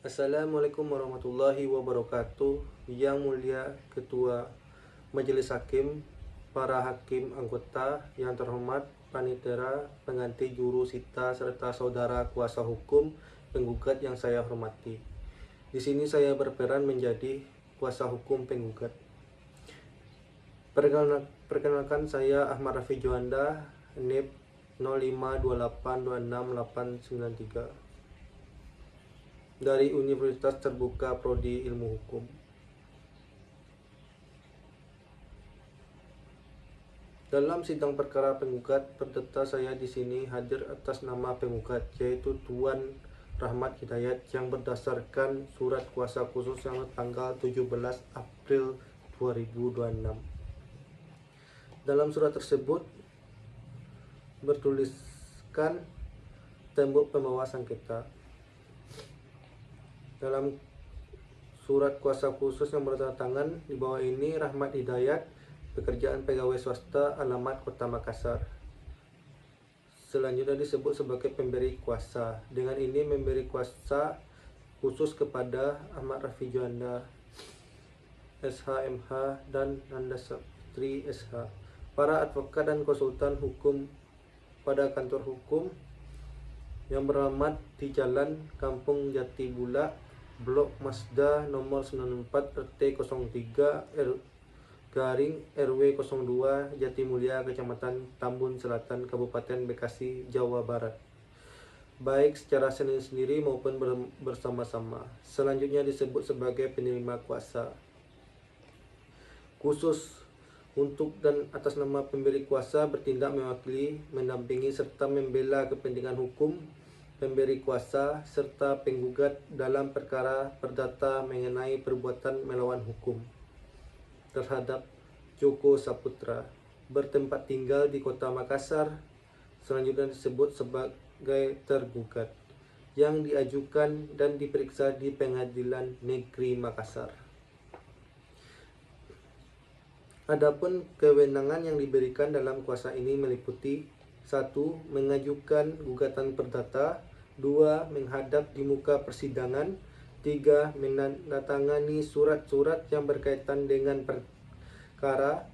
Assalamualaikum warahmatullahi wabarakatuh. Yang mulia Ketua Majelis Hakim, para hakim anggota yang terhormat, panitera, pengganti juru sita, serta saudara kuasa hukum penggugat yang saya hormati. Di sini saya berperan menjadi kuasa hukum penggugat. Perkenalkan, saya Ahmad Rafi Juanda, NIP 0528268893 dari Universitas Terbuka Prodi Ilmu Hukum. Dalam sidang perkara penggugat, perdata saya di sini hadir atas nama penggugat, yaitu Tuan Rahmat Hidayat, yang berdasarkan surat kuasa khusus yang tanggal 17 April 2026. Dalam surat tersebut bertuliskan tembok pembawa sengketa. Dalam surat kuasa khusus yang bertanda tangan di bawah ini, Rahmat Hidayat, pekerjaan pegawai swasta, alamat Kota Makassar. Selanjutnya disebut sebagai pemberi kuasa. Dengan ini memberi kuasa khusus kepada Ahmad Rafi Juanda SHMH dan Nanda Saptri SH, para advokat dan konsultan hukum pada kantor hukum yang beralamat di Jalan Kampung Jati Bulak, Blok Mazda nomor 94 RT 03 RW 02 Jatimulya, Kecamatan Tambun Selatan, Kabupaten Bekasi, Jawa Barat, baik secara sendiri maupun bersama-sama. Selanjutnya disebut sebagai penerima kuasa khusus untuk dan atas nama pemberi kuasa bertindak mewakili, mendampingi serta membela kepentingan hukum pemberi kuasa serta penggugat dalam perkara perdata mengenai perbuatan melawan hukum terhadap Joko Saputra, bertempat tinggal di Kota Makassar. Selanjutnya disebut sebagai tergugat, yang diajukan dan diperiksa di Pengadilan Negeri Makassar. Adapun kewenangan yang diberikan dalam kuasa ini meliputi: 1. Mengajukan gugatan perdata. 2. Menghadap di muka persidangan. 3. Menandatangani surat-surat yang berkaitan dengan perkara.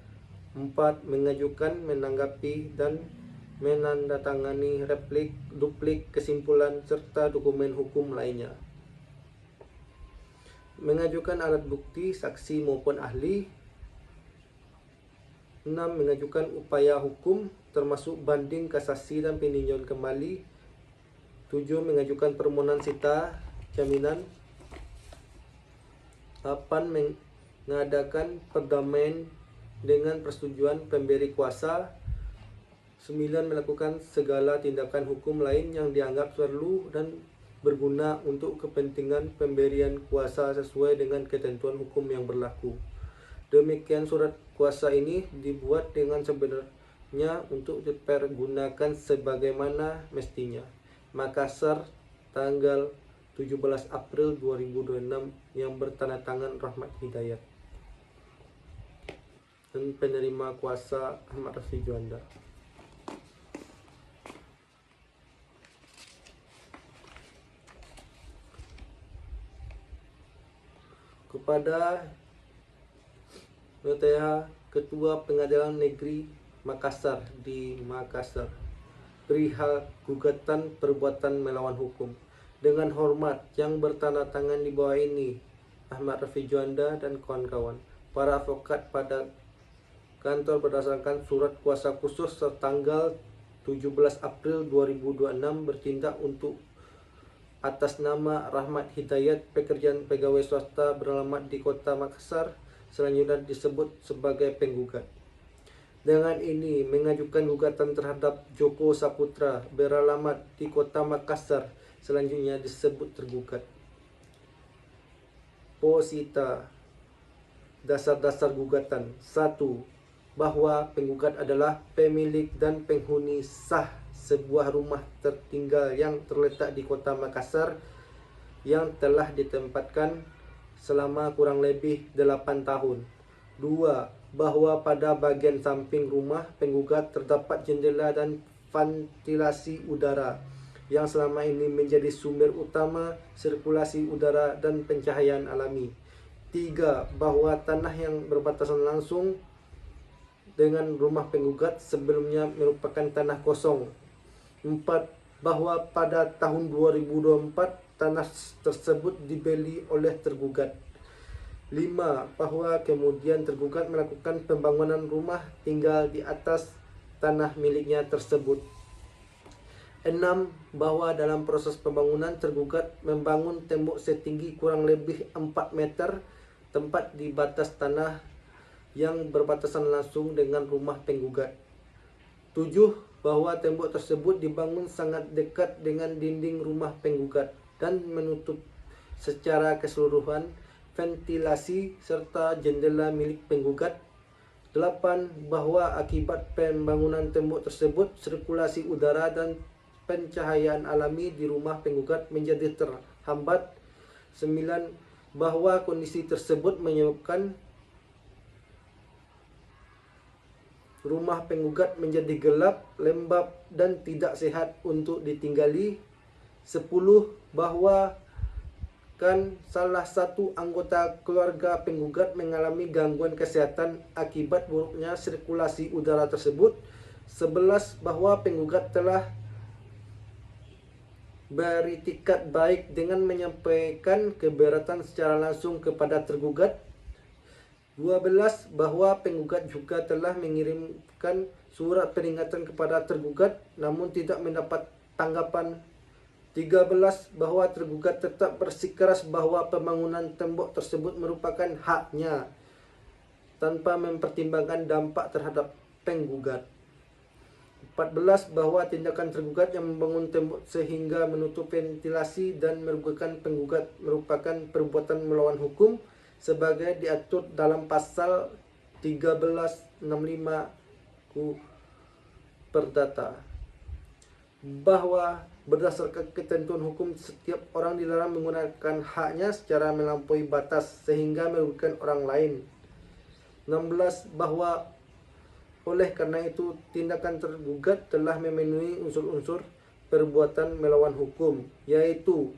4. Mengajukan, menanggapi, dan menandatangani duplik kesimpulan serta dokumen hukum lainnya. Mengajukan alat bukti, saksi maupun ahli. 6. Mengajukan upaya hukum termasuk banding, kasasi, dan peninjauan kembali. 7. Mengajukan permohonan sita jaminan. 8. Mengadakan perdamaian dengan persetujuan pemberi kuasa. 9. Melakukan segala tindakan hukum lain yang dianggap perlu dan berguna untuk kepentingan pemberian kuasa sesuai dengan ketentuan hukum yang berlaku. Demikian surat kuasa ini dibuat dengan sebenarnya untuk dipergunakan sebagaimana mestinya. Makassar, tanggal 17 April 2026, yang bertanda tangan Rahmat Hidayat dan penerima kuasa Ahmad Rafi Juanda. Kepada NTH Ketua Pengadilan Negeri Makassar di Makassar, perihal gugatan perbuatan melawan hukum, dengan hormat yang bertanda tangan di bawah ini, Ahmad Rafi Juanda dan kawan-kawan, para advokat pada kantor berdasarkan surat kuasa khusus tertanggal 17 April 2026 bertindak untuk atas nama Rahmat Hidayat, pekerjaan pegawai swasta beralamat di Kota Makassar, selanjutnya disebut sebagai penggugat. Dengan ini mengajukan gugatan terhadap Joko Saputra beralamat di Kota Makassar, selanjutnya disebut tergugat. Posita dasar-dasar gugatan. 1. Bahwa penggugat adalah pemilik dan penghuni sah sebuah rumah tertinggal yang terletak di Kota Makassar yang telah ditempatkan selama kurang lebih 8 tahun. 2. Bahwa pada bagian samping rumah penggugat terdapat jendela dan ventilasi udara yang selama ini menjadi sumber utama sirkulasi udara dan pencahayaan alami. 3. Bahwa tanah yang berbatasan langsung dengan rumah penggugat sebelumnya merupakan tanah kosong. 4. Bahwa pada tahun 2024 tanah tersebut dibeli oleh tergugat. 5. Bahwa kemudian tergugat melakukan pembangunan rumah tinggal di atas tanah miliknya tersebut. 6. Bahwa dalam proses pembangunan tergugat membangun tembok setinggi kurang lebih 4 meter tempat di batas tanah yang berbatasan langsung dengan rumah penggugat. 7. Bahwa tembok tersebut dibangun sangat dekat dengan dinding rumah penggugat dan menutup secara keseluruhan ventilasi serta jendela milik penggugat. 8. Bahwa akibat pembangunan tembok tersebut sirkulasi udara dan pencahayaan alami di rumah penggugat menjadi terhambat. 9. Bahwa kondisi tersebut menyebabkan rumah penggugat menjadi gelap, lembab, dan tidak sehat untuk ditinggali. 10. Bahwa salah satu anggota keluarga penggugat mengalami gangguan kesehatan akibat buruknya sirkulasi udara tersebut. 11. Bahwa penggugat telah beritikat baik dengan menyampaikan keberatan secara langsung kepada tergugat. 12. Bahwa penggugat juga telah mengirimkan surat peringatan kepada tergugat namun tidak mendapat tanggapan. 13. Bahwa tergugat tetap bersikeras bahwa pembangunan tembok tersebut merupakan haknya tanpa mempertimbangkan dampak terhadap penggugat. 14. Bahwa tindakan tergugat yang membangun tembok sehingga menutup ventilasi dan merugikan penggugat merupakan perbuatan melawan hukum sebagai diatur dalam pasal 1365 Perdata. Bahwa berdasarkan ketentuan hukum setiap orang dilarang menggunakan haknya secara melampaui batas sehingga merugikan orang lain. 16. Bahwa oleh karena itu tindakan tergugat telah memenuhi unsur-unsur perbuatan melawan hukum, yaitu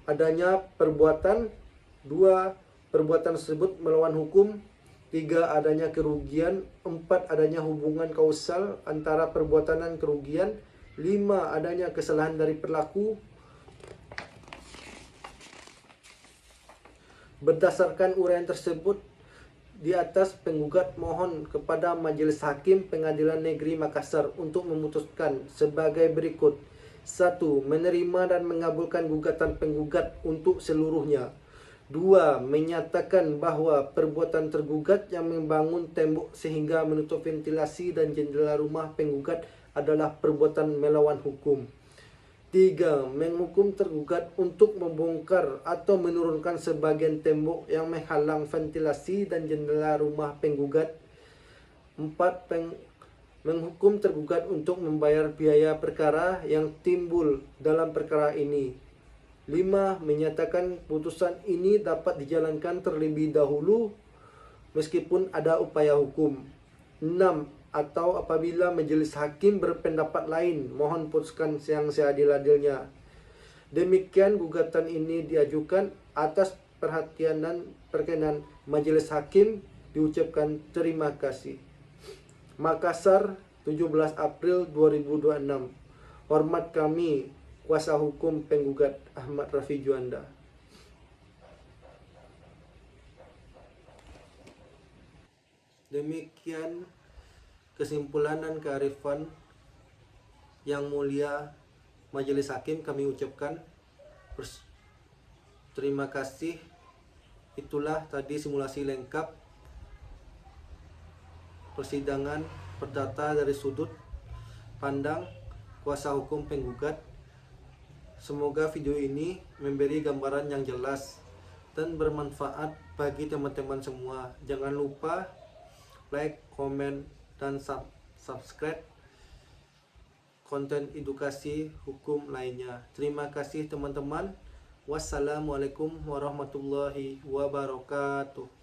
adanya perbuatan. 2. Perbuatan tersebut melawan hukum. 3. Adanya kerugian. 4. Adanya hubungan kausal antara perbuatan dan kerugian. 5. Adanya kesalahan dari pelaku. Berdasarkan uraian tersebut di atas, penggugat mohon kepada Majelis Hakim Pengadilan Negeri Makassar untuk memutuskan sebagai berikut. 1. Menerima dan mengabulkan gugatan penggugat untuk seluruhnya. 2. Menyatakan bahwa perbuatan tergugat yang membangun tembok sehingga menutup ventilasi dan jendela rumah penggugat adalah perbuatan melawan hukum. 3. Menghukum tergugat untuk membongkar atau menurunkan sebagian tembok yang menghalang ventilasi dan jendela rumah penggugat. 4. Menghukum tergugat untuk membayar biaya perkara yang timbul dalam perkara ini. 5. Menyatakan putusan ini dapat dijalankan terlebih dahulu meskipun ada upaya hukum. 6. Atau apabila majelis hakim berpendapat lain, mohon putuskan yang seadil-adilnya. Demikian gugatan ini diajukan atas perhatian dan perkenan majelis hakim. Diucapkan terima kasih. Makassar, 17 April 2026. Hormat kami, kuasa hukum penggugat Ahmad Rafi Juanda. Demikian kesimpulan dan kearifan yang mulia majelis hakim kami ucapkan terima kasih. Itulah tadi simulasi lengkap persidangan perdata dari sudut pandang kuasa hukum penggugat. Semoga video ini memberi gambaran yang jelas dan bermanfaat bagi teman-teman semua. Jangan lupa like, komen, dan subscribe konten edukasi hukum lainnya. Terima kasih teman-teman. Wassalamualaikum warahmatullahi wabarakatuh.